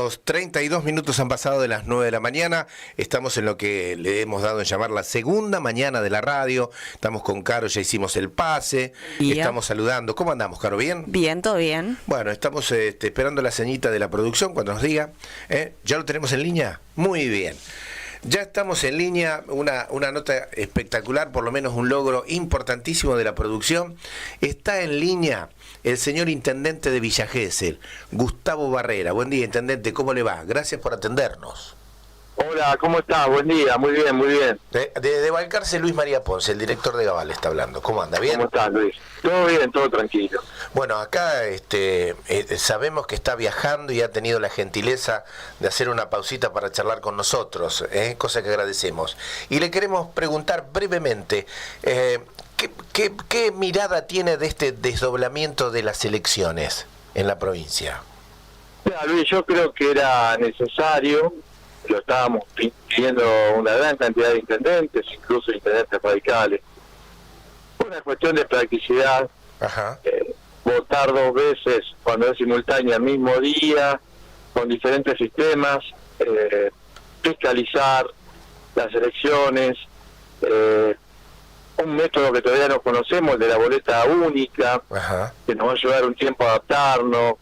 Los 32 minutos han pasado de las 9 de la mañana. Estamos en lo que le hemos dado en llamar la segunda mañana de la radio. Estamos con Caro, ya hicimos el pase. Estamos saludando. ¿Cómo andamos, Caro? ¿Bien? Bien, todo bien. Bueno, estamos esperando la ceñita de la producción cuando nos diga. ¿Ya lo tenemos en línea? Muy bien. Ya estamos en línea, una nota espectacular, por lo menos un logro importantísimo de la producción. Está en línea el señor Intendente de Villa Gesell, Gustavo Barrera. Buen día, Intendente, ¿cómo le va? Gracias por atendernos. Hola, ¿cómo está? Buen día, muy bien, muy bien. De Balcarce, Luis María Ponce, el director de Gabal, está hablando. ¿Cómo anda? ¿Bien? ¿Cómo está, Luis? Todo bien, todo tranquilo. Bueno, acá sabemos que está viajando y ha tenido la gentileza de hacer una pausita para charlar con nosotros, cosa que agradecemos. Y le queremos preguntar brevemente, ¿qué mirada tiene de este desdoblamiento de las elecciones en la provincia? Mira, Luis, yo creo que era necesario. Lo estábamos pidiendo una gran cantidad de intendentes, incluso intendentes radicales. Una cuestión de practicidad. Ajá. Votar 2 veces cuando es simultánea al mismo día, con diferentes sistemas, fiscalizar las elecciones, un método que todavía no conocemos, el de la boleta única. Ajá. Que nos va a llevar un tiempo a adaptarnos,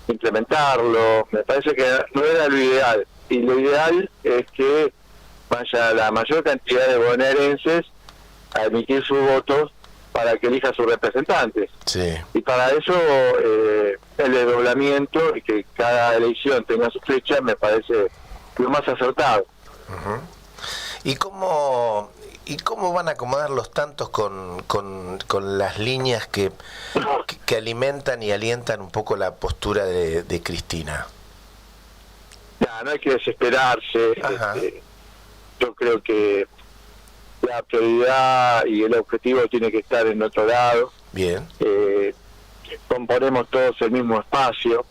implementarlo. Me parece que no era lo ideal, y lo ideal es que vaya la mayor cantidad de bonaerenses a emitir sus votos para que elija sus representantes. Sí. Y para eso el desdoblamiento y que cada elección tenga su fecha me parece lo más acertado. Uh-huh. ¿Y cómo van a acomodar los tantos con las líneas que alimentan y alientan un poco la postura de Cristina? No hay que desesperarse. Yo creo que la prioridad y el objetivo tiene que estar en otro lado. Bien. Componemos todos el mismo espacio.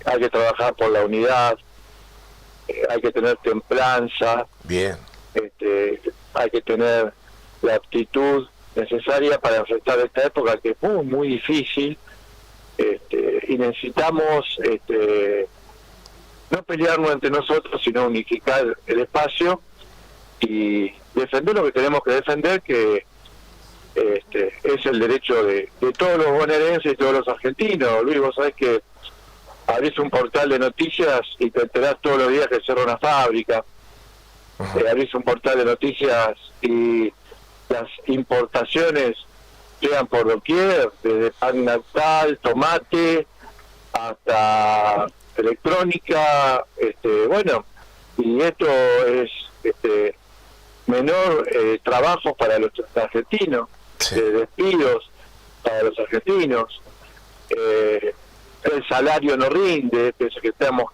Hay que trabajar por la unidad. Hay que tener templanza. Bien. Hay que tener la actitud necesaria para enfrentar esta época que es muy, muy difícil. Y necesitamos no pelearnos entre nosotros, sino unificar el espacio y defender lo que tenemos que defender, que es el derecho de todos los bonaerenses y todos los argentinos. Luis, vos sabés que abrís un portal de noticias y te enterás todos los días que cierra una fábrica. Abrís un portal de noticias y las importaciones llegan por doquier, desde pan natal, tomate, hasta electrónica. Bueno, y esto es menor trabajo para los argentinos, sí. Despidos para los argentinos, el salario no rinde, pienso que estamos,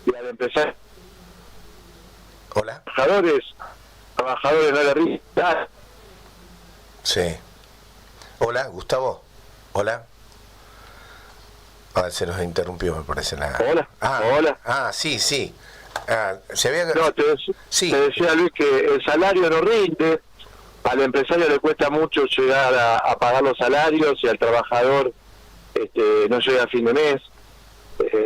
y al empezar, Hola. trabajadores no le rinde. Sí. Hola, Gustavo. Hola. Se nos interrumpió, me parece. Hola. Hola. Sí. Se había... No, te decía, Luis, que el salario no rinde. Al empresario le cuesta mucho llegar a pagar los salarios, y al trabajador no llega a fin de mes.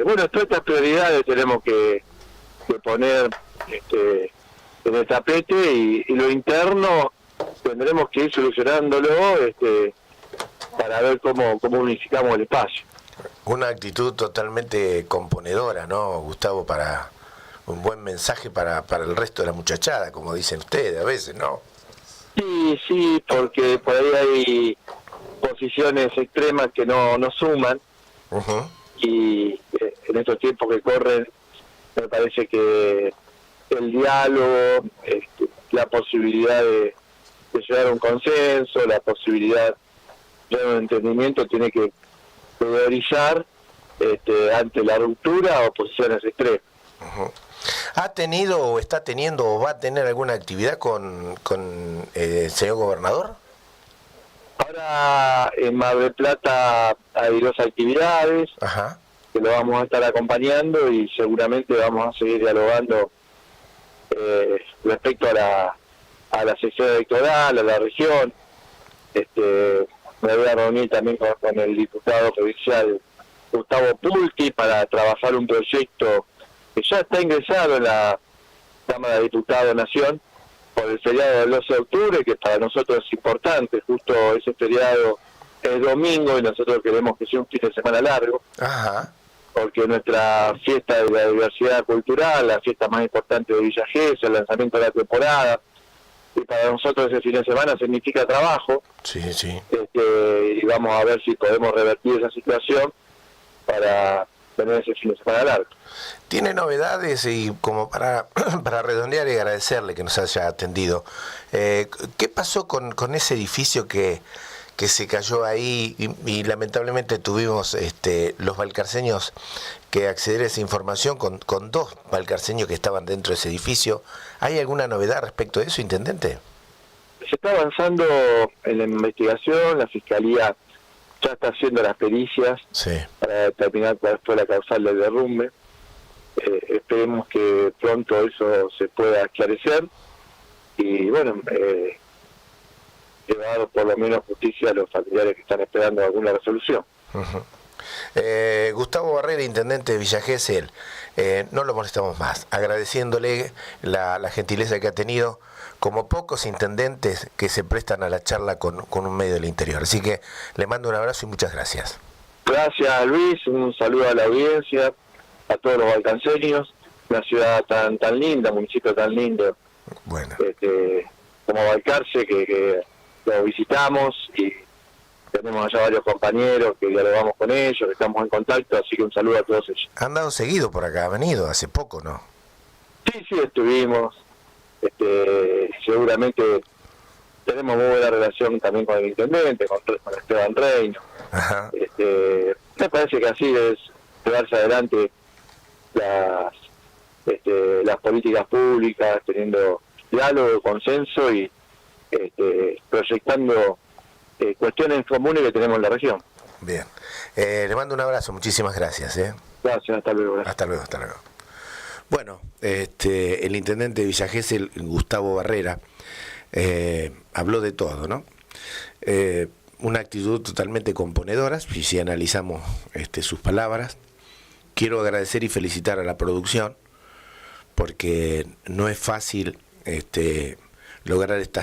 Bueno, todas estas prioridades tenemos que poner en el tapete, y lo interno tendremos que ir solucionándolo para ver cómo unificamos el espacio. Una actitud totalmente componedora, ¿no, Gustavo? Para un buen mensaje para el resto de la muchachada, como dicen ustedes a veces, ¿no? Sí, porque por ahí hay posiciones extremas que no suman. Uh-huh. Y en estos tiempos que corren me parece que el diálogo, la posibilidad de llegar a un consenso, la posibilidad de un entendimiento tiene que priorizar ante la ruptura o posiciones extremas. Uh-huh. ¿Ha tenido o está teniendo o va a tener alguna actividad con el señor gobernador? Ahora en Mar del Plata hay 2 actividades. Ajá. Que lo vamos a estar acompañando, y seguramente vamos a seguir dialogando respecto a la sesión electoral, a la región. Me voy a reunir también con el diputado provincial Gustavo Pulti para trabajar un proyecto que ya está ingresado en la Cámara de Diputados Nación por el feriado del 12 de octubre, que para nosotros es importante. Justo ese feriado es domingo y nosotros queremos que sea un fin de semana largo. Ajá. Porque nuestra fiesta de la diversidad cultural, la fiesta más importante de Villa Gesell, el lanzamiento de la temporada, y para nosotros ese fin de semana significa trabajo. Sí, sí. Y vamos a ver si podemos revertir esa situación para tener ese fin de semana largo. Tiene novedades y como para redondear y agradecerle que nos haya atendido. ¿Qué pasó con ese edificio que se cayó ahí y lamentablemente tuvimos los valcarceños que acceder a esa información con dos valcarceños que estaban dentro de ese edificio? ¿Hay alguna novedad respecto de eso, intendente? Se está avanzando en la investigación, la Fiscalía ya está haciendo las pericias para determinar cuál fue la causal del derrumbe. Esperemos que pronto eso se pueda esclarecer y bueno, llevar por lo menos justicia a los familiares que están esperando alguna resolución. Gustavo Barrera, intendente de Villa Gesell, no lo molestamos más, agradeciéndole la gentileza que ha tenido, como pocos intendentes que se prestan a la charla con un medio del interior. Así que le mando un abrazo y muchas gracias. Gracias, Luis, un saludo a la audiencia, a todos los valcanceños, una ciudad tan linda, un municipio tan lindo, bueno, como Balcarce, que lo visitamos y tenemos allá varios compañeros que dialogamos con ellos, que estamos en contacto, así que un saludo a todos ellos. Han dado seguido por acá, ha venido hace poco, ¿no? Sí, estuvimos, seguramente tenemos muy buena relación también con el intendente, con Esteban Reino. Ajá. Me parece que así es llevarse adelante las políticas públicas, teniendo diálogo, consenso y proyectando cuestiones comunes que tenemos en la región. Bien. Le mando un abrazo, muchísimas gracias. Gracias, hasta luego. Gracias. Hasta luego. Bueno, el intendente de Villa Gesell, Gustavo Barrera, habló de todo, ¿no? Una actitud totalmente componedora, si analizamos sus palabras. Quiero agradecer y felicitar a la producción, porque no es fácil lograr estas